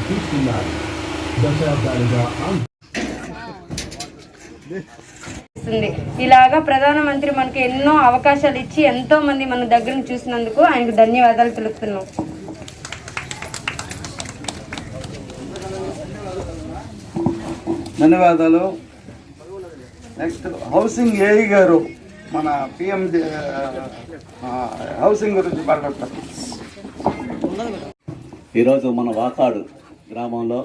తీసుకున్నారు. దశాబ్దాలుగా ఇలాగా ప్రధానమంత్రి మనకి ఎన్నో అవకాశాలు ఇచ్చి ఎంతో మంది మన దగ్గర చూసినందుకు ఆయనకు ధన్యవాదాలు తెలుపుతున్నాం. ధన్యవాదాలు. నెక్స్ట్ హౌసింగ్ ఏఈ గారు మన పిఎం హౌసింగ్ గురించి మాట్లాడతారు. ఈరోజు మన వాకాడు గ్రామంలో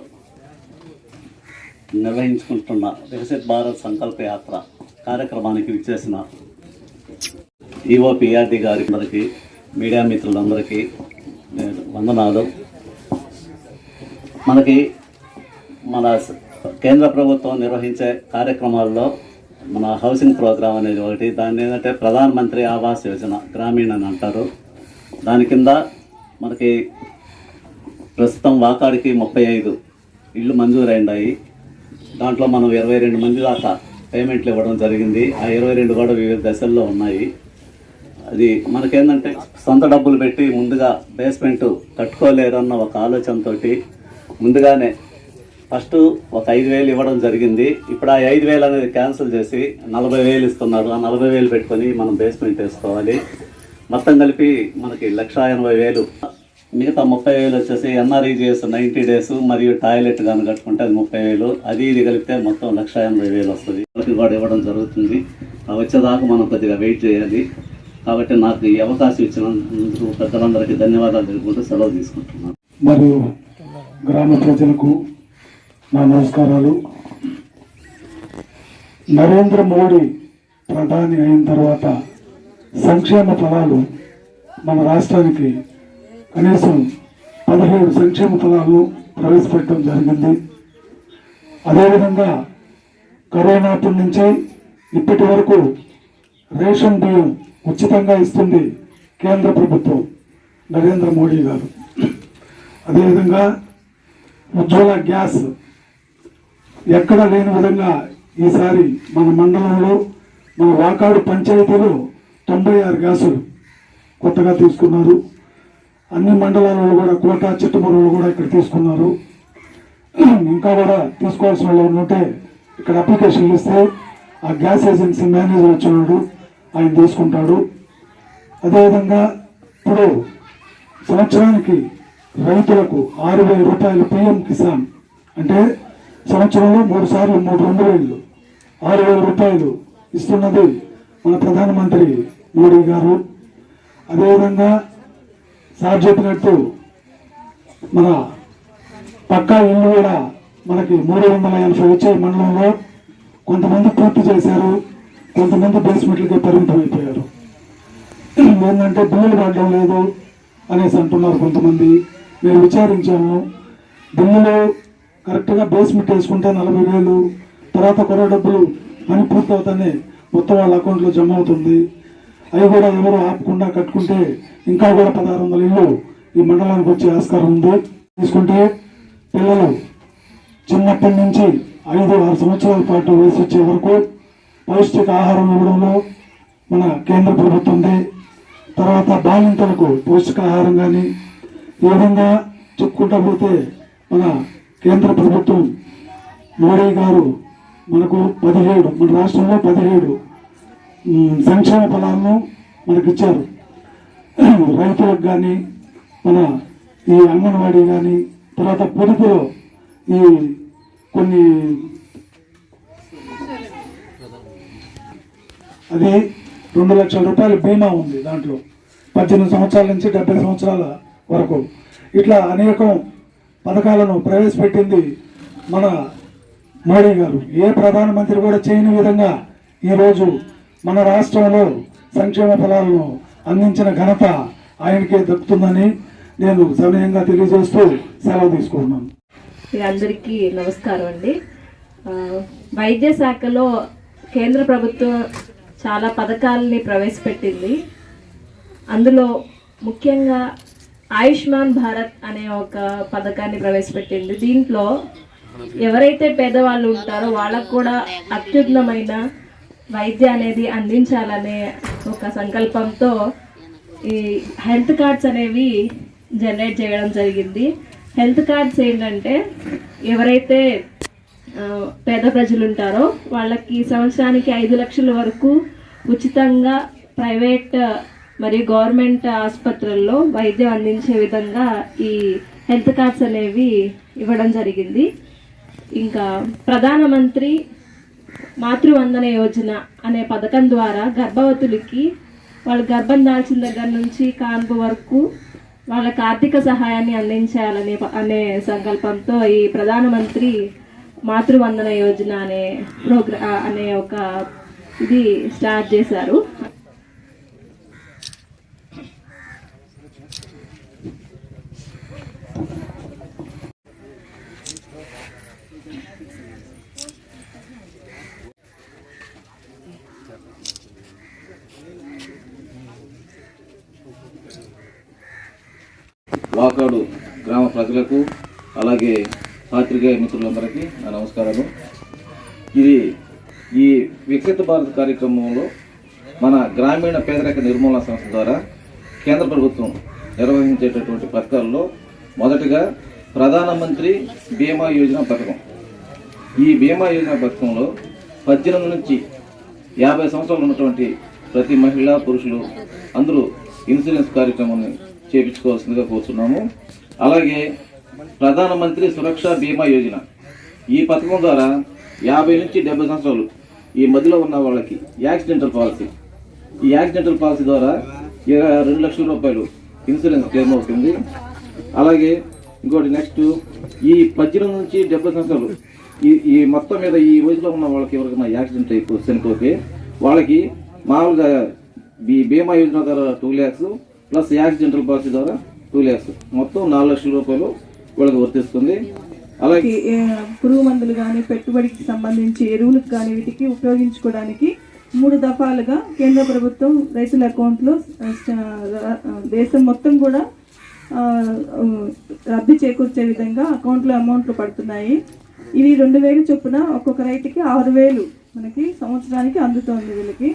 నిర్వహించుకుంటున్న వికసిత్ భారత్ సంకల్ప యాత్ర కార్యక్రమానికి విచ్చేసిన ఈఓ పిఆర్డి గారి అందరికీ, మీడియా మిత్రులందరికీ వందనాలు. మనకి మన కేంద్ర ప్రభుత్వం నిర్వహించే కార్యక్రమాల్లో మన హౌసింగ్ ప్రోగ్రాం అనేది ఒకటి. దాన్ని ఏంటంటే ప్రధానమంత్రి ఆవాస్ యోజన గ్రామీణ అని అంటారు. దాని కింద మనకి ప్రస్తుతం వాకాడికి 35 ఇళ్ళు మంజూరైనాయి. దాంట్లో మనం 22 మంది దాకా పేమెంట్లు ఇవ్వడం జరిగింది. ఆ 22 కూడా వివిధ దశల్లో ఉన్నాయి. అది మనకేంటంటే సొంత డబ్బులు పెట్టి ముందుగా బేస్మెంట్ కట్టుకోలేరన్న ఒక ఆలోచనతో ముందుగానే ఫస్ట్ ఒక 5,000 ఇవ్వడం జరిగింది. ఇప్పుడు ఆ 5,000 అనేది క్యాన్సిల్ చేసి 40,000 ఇస్తున్నారు. ఆ 40,000 పెట్టుకొని మనం బేస్మెంట్ వేసుకోవాలి. మొత్తం కలిపి మనకి 1,80,000. మిగతా 30,000 వచ్చేసి ఎన్ఆర్ఈజిఎస్ 90 days మరియు టాయిలెట్ కానీ కట్టుకుంటే అది 30,000. అది ఇది కలిపితే మొత్తం 1,80,000 వస్తుంది. వాళ్ళకి కూడా ఇవ్వడం జరుగుతుంది. వచ్చేదాకా మనం కొద్దిగా వెయిట్ చేయాలి. కాబట్టి నాకు ఈ అవకాశం ఇచ్చినందుకు పెద్దలందరికీ ధన్యవాదాలు తెలుపుకుంటూ సెలవు తీసుకుంటున్నాను. మరియు గ్రామ ప్రజలకు నా నమస్కారాలు. నరేంద్ర మోడీ ప్రధాని అయిన తర్వాత సంక్షేమ ఫలాలు మన రాష్ట్రానికి కనీసం 17 సంక్షేమ ఫలాలను ప్రవేశపెట్టడం జరిగింది. అదేవిధంగా కరోనాపటి నుంచి ఇప్పటి వరకు రేషన్ బియ్యం ఉచితంగా ఇస్తుంది కేంద్ర ప్రభుత్వం, నరేంద్ర మోడీ గారు. అదేవిధంగా ఉజ్వల గ్యాస్ ఎక్కడ లేని విధంగా ఈసారి మన మండలంలో మన వాకాడు పంచాయతీలో 96 గ్యాసులు కొత్తగా తీసుకున్నారు. అన్ని మండలాలలో కూడా కోట చిట్టమూరులో కూడా ఇక్కడ తీసుకున్నారు. ఇంకా కూడా తీసుకోవాల్సిన వాళ్ళు ఉంటే ఇక్కడ అప్లికేషన్లు ఇస్తే ఆ గ్యాస్ ఏజెన్సీ మేనేజర్ వచ్చినాడు, ఆయన తీసుకుంటాడు. అదేవిధంగా ఇప్పుడు సంవత్సరానికి రైతులకు 6,000 రూపాయలు పిఎం కిసాన్ అంటే సంవత్సరంలో 3 సార్లు 3,200 6,000 రూపాయలు ఇస్తున్నది మన ప్రధానమంత్రి మోడీ గారు. అదేవిధంగా సార్ చెప్పినట్టు మన పక్కా ఇల్లు కూడా మనకి 380 వచ్చాయి మండలంలో. కొంతమంది పూర్తి చేశారు, కొంతమంది బేస్మెంట్లకే పరిమితం అయిపోయారు. ఏంటంటే బిల్లులు పడడం లేదు అనేసి అంటున్నారు కొంతమంది. మేము విచారించాము. బిల్లులు కరెక్ట్గా బేస్మెంట్ వేసుకుంటే 40,000, తర్వాత కొర డబ్బులు పని పూర్తవుతానే మొత్తం వాళ్ళ అకౌంట్లో జమ అవుతుంది. అవి కూడా ఎవరు ఆపకుండా కట్టుకుంటే ఇంకా కూడా 1,600 ఇళ్ళు ఈ మండలానికి వచ్చే ఆస్కారం ఉంది. తీసుకుంటే పిల్లలు చిన్నప్పటి నుంచి 5-6 సంవత్సరాల పాటు వయసు వచ్చే వరకు పౌష్టిక ఆహారం ఇవ్వడంలో మన కేంద్ర ప్రభుత్వం ఉంది. తర్వాత బాలింతలకు పౌష్టికాహారం కానీ ఈ విధంగా చెప్పుకుంటా పోతే మన కేంద్ర ప్రభుత్వం మోడీ గారు మనకు 17 మన రాష్ట్రంలో 17 సంక్షేమ ఫలాలను మనకిచ్చారు. రైతులకు కానీ మన ఈ అంగన్వాడీ కానీ, తర్వాత పొదుపులో ఈ కొన్ని అది 2 లక్షల రూపాయల బీమా ఉంది. దాంట్లో 18 సంవత్సరాల నుంచి 70 సంవత్సరాల వరకు ఇట్లా అనేకం పథకాలను ప్రవేశపెట్టింది మన మోడీ గారు. ఏ ప్రధానమంత్రి కూడా చేయని విధంగా ఈరోజు మన రాష్ట్రంలో సంక్షేమ ఫలాలను అందించిన ఘనత ఆయనకే దక్కుతుందని నేను సవినయంగా తెలియజేస్తూ సెలవు తీసుకుంటున్నాను. అందరికీ నమస్కారం అండి. వైద్య శాఖలో కేంద్ర ప్రభుత్వం చాలా పథకాలని ప్రవేశపెట్టింది. అందులో ముఖ్యంగా ఆయుష్మాన్ భారత్ అనే ఒక పథకాన్ని ప్రవేశపెట్టింది. దీంట్లో ఎవరైతే పేదవాళ్ళు ఉంటారో వాళ్ళకు కూడా అత్యున్నతమైన వైద్య అనేది అందించాలనే ఒక సంకల్పంతో ఈ హెల్త్ కార్డ్స్ అనేవి జనరేట్ చేయడం జరిగింది. హెల్త్ కార్డ్స్ ఏంటంటే ఎవరైతే పేద ప్రజలు ఉంటారో వాళ్ళకి సంవత్సరానికి 5 లక్షల వరకు ఉచితంగా ప్రైవేట్ మరియు గవర్నమెంట్ ఆసుపత్రుల్లో వైద్యం అందించే విధంగా ఈ హెల్త్ కార్డ్స్ అనేవి ఇవ్వడం జరిగింది. ఇంకా ప్రధానమంత్రి మాతృవందన యోజన అనే పథకం ద్వారా గర్భవతులకి వాళ్ళు గర్భం దాల్చిన దగ్గర నుంచి కాన్పు వరకు వాళ్ళకి ఆర్థిక సహాయాన్ని అందించాలనే అనే సంకల్పంతో ఈ ప్రధానమంత్రి మాతృవందన యోజన అనే ఒక ఇది స్టార్ట్ చేశారు. వాకాడు గ్రామ ప్రజలకు అలాగే పాత్రికేయ మిత్రులందరికీ నా నమస్కారాలు. ఇది ఈ వికసిత భారత్ కార్యక్రమంలో మన గ్రామీణ పేదరిక నిర్మూలన సంస్థ ద్వారా కేంద్ర ప్రభుత్వం నిర్వహించేటటువంటి పథకాల్లో మొదటిగా ప్రధానమంత్రి బీమా యోజన పథకం. ఈ బీమా యోజన పథకంలో 18 నుంచి 50 సంవత్సరాలు ఉన్నటువంటి ప్రతి మహిళ పురుషులు అందరూ ఇన్సూరెన్స్ కార్యక్రమాన్ని చేయించుకోవాల్సిందిగా కోరుతున్నాము. అలాగే ప్రధానమంత్రి సురక్ష బీమా యోజన ఈ పథకం ద్వారా 50 నుంచి 70 సంవత్సరాలు ఈ మధ్యలో ఉన్న వాళ్ళకి యాక్సిడెంటల్ పాలసీ, ఈ యాక్సిడెంటల్ పాలసీ ద్వారా 2 లక్షల రూపాయలు ఇన్సూరెన్స్ క్లెయిమ్ అవుతుంది. అలాగే ఇంకోటి నెక్స్ట్ ఈ 18 నుంచి 70 సంవత్సరాలు ఈ మొత్తం మీద ఈ వయసులో ఉన్న వాళ్ళకి ఎవరికైనా యాక్సిడెంట్ చనిపోతే వాళ్ళకి మామూలుగా ఈ బీమా యోజన ద్వారా 2 lakhs ప్లస్ యాక్సిడెంటల్ పాలసీ ద్వారా 2 lakhs మొత్తం 4 లక్షల రూపాయలు వాళ్ళకి వర్తిస్తుంది. అలాగే పురుగు మందులు కానీ పెట్టుబడికి సంబంధించి ఎరువులకు కానీ వీటికి ఉపయోగించుకోవడానికి 3 దఫాలుగా కేంద్ర ప్రభుత్వం రైతుల అకౌంట్లో దేశం మొత్తం కూడా లబ్ధి చేకూర్చే విధంగా అకౌంట్లో అమౌంట్లు పడుతున్నాయి. ఇవి 2000 చొప్పున ఒక్కొక్క రైతుకి 6000 మనకి సంవత్సరానికి అందుతోంది వీళ్ళకి.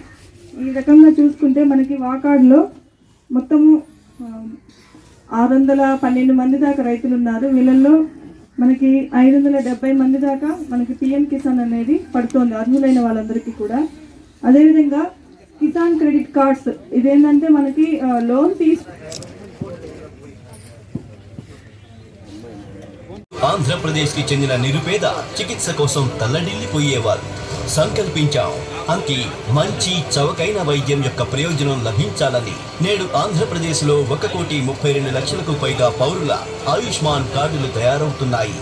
ఈ రకంగా చూసుకుంటే మనకి వాకాడులో మొత్తము 612 మంది దాకా రైతులు ఉన్నారు. వీళ్ళల్లో మనకి 570 మంది దాకా మనకి పిఎం కిసాన్ అనేది పడుతోంది అర్హులైన వాళ్ళందరికీ కూడా. అదేవిధంగా కిసాన్ క్రెడిట్ కార్డ్స్ ఇదేంటంటే మనకి లోన్ ఆంధ్రప్రదేశ్కి చెందిన నిరుపేద చికిత్స కోసం తల్లడిల్లిపోయేవారు. సంకల్పించాం అంకి మంచి చవకైన వైద్యం యొక్క ప్రయోజనం లభించాలని నేడు ఆంధ్రప్రదేశ్లో 1,32,00,000కు పైగా పౌరుల ఆయుష్మాన్ కార్డులు తయారవుతున్నాయి.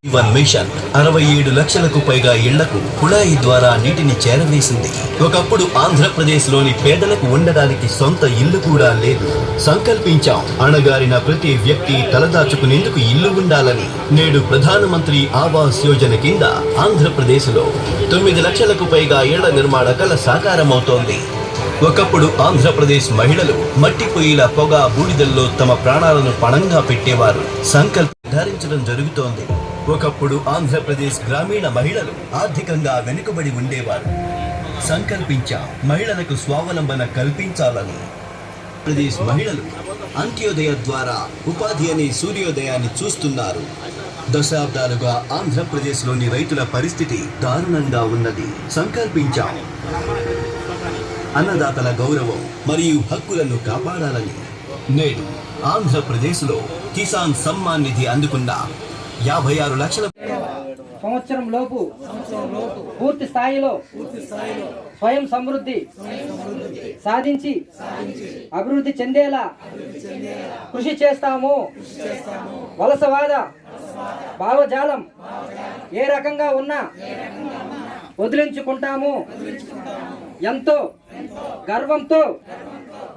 జీవన్ మిషన్ 67 లక్షలకు పైగా ఇళ్లకు కుళాయి ద్వారా నీటిని చేరవేసింది. ఒకప్పుడు ఆంధ్రప్రదేశ్లోని పేదలకు ఉండడానికి సొంత ఇల్లు కూడా లేదు. సంకల్పించాం అణగారిన ప్రతి వ్యక్తి తలదాచుకునేందుకు ఇల్లు ఉండాలని. నేడు ప్రధానమంత్రి ఆవాస్ యోజన కింద ఆంధ్రప్రదేశ్లో 9 లక్షలకు పైగా ఇళ్ల నిర్మాణ కల సాకారమవుతోంది. ఒకప్పుడు ఆంధ్రప్రదేశ్ మహిళలు మట్టి పొయ్యిల పొగ బూడిదల్లో తమ ప్రాణాలను పణంగా పెట్టేవారు. సంకల్పం నిర్ధారించడం జరుగుతోంది. ఒకప్పుడు ఆంధ్రప్రదేశ్ గ్రామీణ మహిళలు ఆర్థికంగా వెనుకబడి ఉండేవారు. సంకల్పించాం మహిళలకు స్వావలంబన కల్పించాలని. ఆంధ్రప్రదేశ్ మహిళలు అంత్యోదయ ద్వారా ఉపాధి అనే సూర్యోదయాన్ని చూస్తున్నారు. దశాబ్దాలుగా ఆంధ్రప్రదేశ్లోని రైతుల పరిస్థితి దారుణంగా ఉన్నది. సంకల్పించాం అన్నదాతల గౌరవం మరియు హక్కులను కాపాడాలని. నేడు ఆంధ్రప్రదేశ్లో కిసాన్ సమ్మాన్ నిధి అందుకున్న 56 లక్షల సంవత్సరం లోపు పూర్తి స్థాయిలో స్వయం సమృద్ధి సాధించి అభివృద్ధి చెందేలా కృషి చేస్తాము. వలసవాద భావజాలం ఏ రకంగా ఉన్నా వదిలించుకుంటాము. ఎంతో గర్వంతో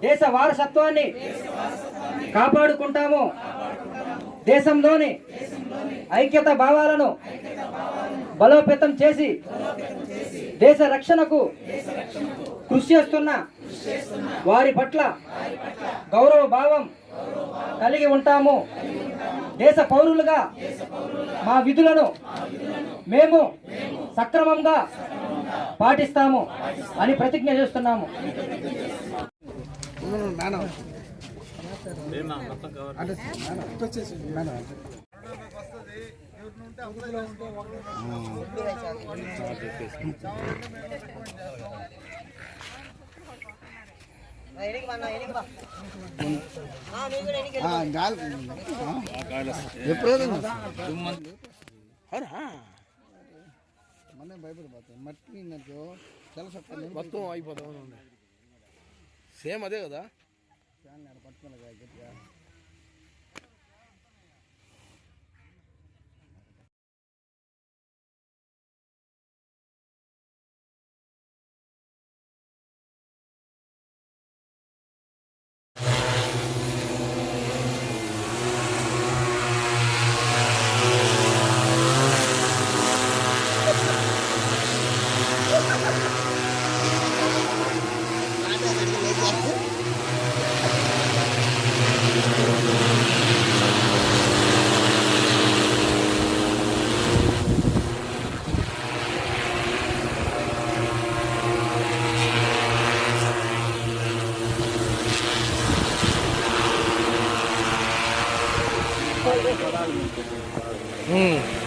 దేశ వారసత్వాన్ని కాపాడుకుంటాము. దేశంలోని ఐక్యత భావాలను బలోపేతం చేసి దేశ రక్షణకు కృషి చేస్తున్న వారి పట్ల గౌరవ భావం కలిగి ఉంటాము. దేశ పౌరులుగా మా విధులను మేము సక్రమంగా పాటిస్తాము అని ప్రతిజ్ఞ చేస్తున్నాము. మొన్నే భయపడిపోతాయి మట్టి మొత్తం అయిపోతాం సేమ్ అదే కదా పట్టుకున్నా గట్టిగా Hmm.